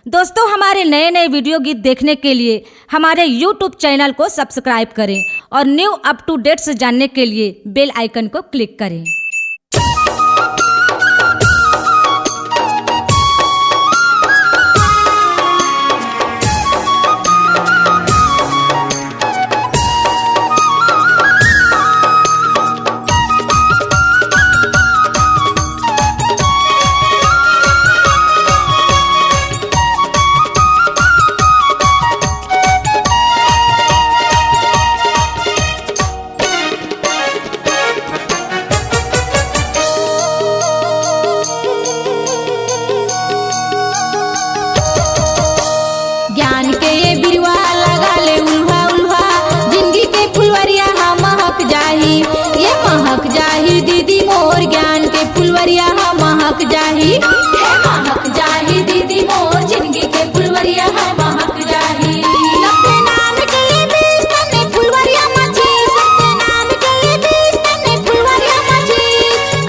दोस्तों, हमारे नए नए वीडियो गीत देखने के लिए हमारे YouTube चैनल को सब्सक्राइब करें और न्यू अप टू डेट्स जानने के लिए बेल आइकन को क्लिक करें। ज्ञान के ये बिरवा लगा ले उल्हा उल्हा, जिंदगी के फुलवरिया हाँ महक जाही, ये महक जाही दीदी मोर ज्ञान के फुलवरिया हाँ महक जाही, ये महक जाही दीदी मोर जिंदगी के फुलवरिया हाँ महक जाही। सबके नाम के ये बीज तन्ने फुलवरिया मची, सबके नाम के ये बीज तन्ने फुलवरिया मची,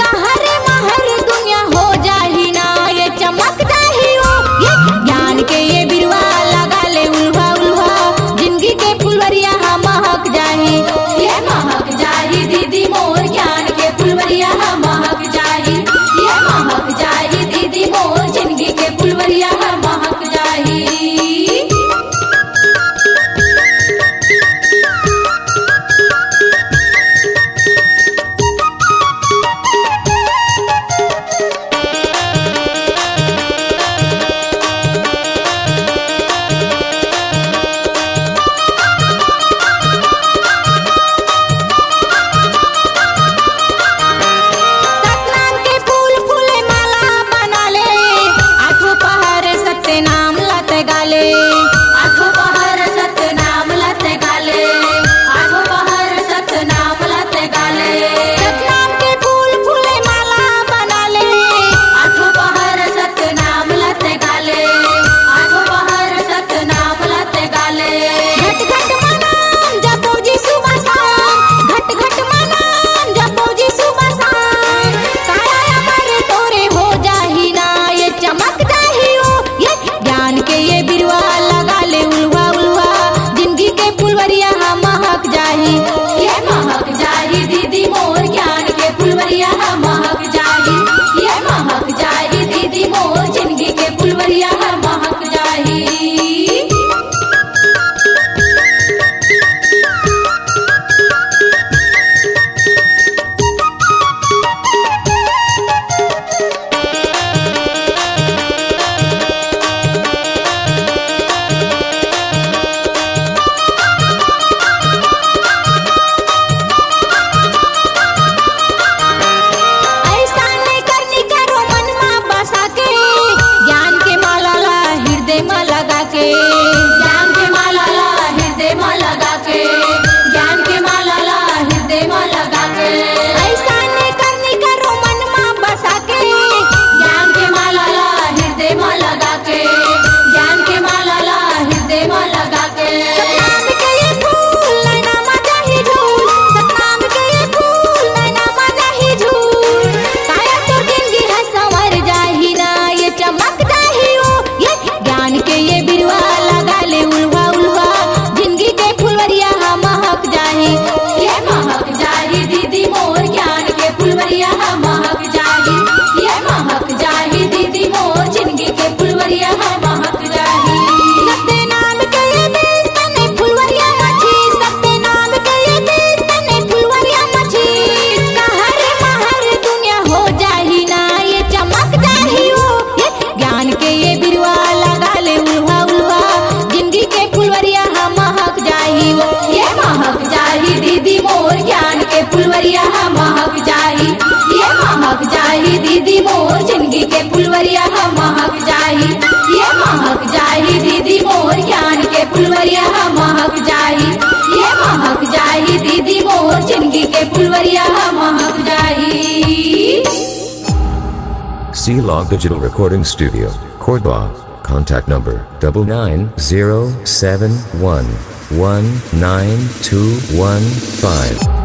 कहाँ रे महर दुनिया हो जाही ना, ये चमक जाही ओ, ये ज्ञान के ये बिरवा लगा ले उल्हा उल्हा, जिंदगी के फुलवरिया हाँ महक जाही, ये महक जाही दीदी मोर ज्ञान के फुलवरिया हाँ महक जाही, ये महक जाही दीदी मोर जिंदगी के फुलवरिया हाँ महक जाही। सतनाम के फूल फूले माला बना ले, आठों पहर सत्य नाम लते गाले, आठों पहर सत्य नाम लते गाले, आठों पहर सत्य नाम लते गाले। सतनाम के फूल फूले माला बना ले, आठों पहर सत्य नाम लते गाले, आठों पहर सत्य नाम लते गाले। घट घट मनाम जपो जी सुबह शाम, घट घट मनाम जपो जी सुबह शाम, काया अमर तोरे हो जाही ना, ये चमक जाही ओ, ये ज्ञान के ये बिरवा लगा ले उल्हा उल्हा, जिंदगी के फुलवरिया हाँ महक जाही, ये महक जाही दीदी मोर ज्ञान के फुलवरिया हाँ महक जाही, ये महक जाही दीदी मोर जिंदगी के फुलवरिया हाँ महक जाही। ऐसा नहीं करनी करो मन में बसा के, ज्ञान के माला ला हृदय में लगा के, ज्ञान के माला ला हृदय में लगा के, ज्ञान के माला ला हृदय में लगा के। ऐसा नहीं करनी करो मन में बसा के, ज्ञान के माला ला हृदय में लगा के, ज्ञान के माला ला हृदय में लगा के। सतनाम के ये फूल नैना में जाही झूल, सतनाम के ये फूल नैना में जाही झूल, काया तो जिंदगी है संवर जाही ना, ये चमक जाही ओ, ये ज्ञान के ये बिरवा लगा ले उल्हा उल्हा, जिंदगी के फुलवरिया हाँ महक जाही, ये महक जाही दीदी मोर ज्ञान के फुलवरिया हाँ महक जाही, ये महक जाही दीदी मोर जिंदगी के फुलवरिया हाँ महक जाही। सत्य नाम के ये बीज तन्ने फुलवरिया मची, सत्य नाम के ये बीज तन्ने फुलवरिया मची, कहाँ रे महर दुनिया हो जाही ना, ये चमक जाही ओ, ये ज्ञान के ये बिरवा लगा ले उल्हा उल्हा, जिंदगी के फुलवरिया हाँ महक जाही ओ, ये महक जाही दीदी मोर ज्ञान के फुलवरिया हाँ महक जाही, ये महक जाही दीदी मोर जिंदगी के फुलवरिया हाँ महक जाही, ये महक जाही दीदी मोर ज्ञान के फुलवरिया हाँ महक जाही, ये महक जाही दीदी मोर जिंदगी के फुलवरिया हाँ महक जाही। C-Log Digital Recording Studio, Cordoba. Contact number 99071192115.